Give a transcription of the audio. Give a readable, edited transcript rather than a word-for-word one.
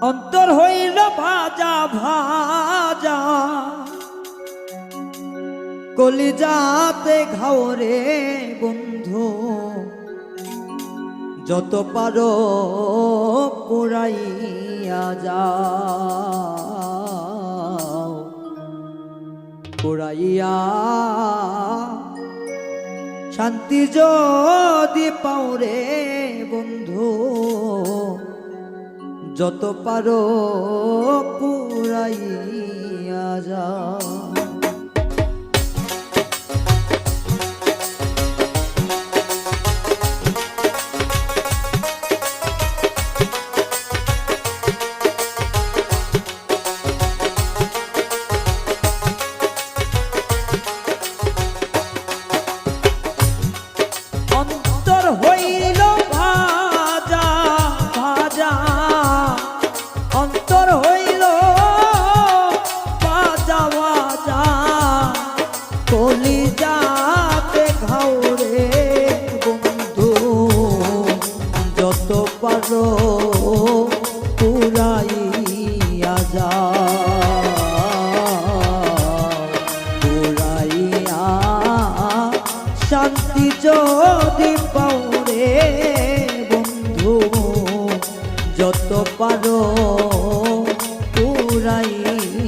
অন্তর হইল ভাজা ভাজা, কলিজাতে ঘাওরে বন্ধু, যত পারো পুরাইয়া যাও, পুরাইয়া শান্তি যদি পাও রে বন্ধু, যত পারো পুরাইয়া যাও। অন্তর হইল ভাজা ভাজা, অন্তর হইল ভাজা ভাজা, কলিজাতে ঘাওরে বন্ধু, যত পারো পুরাইয়া যাও, পুরাইয়া শান্তি যদি পাও রে বন্ধু, যত পারো পুরাইয়া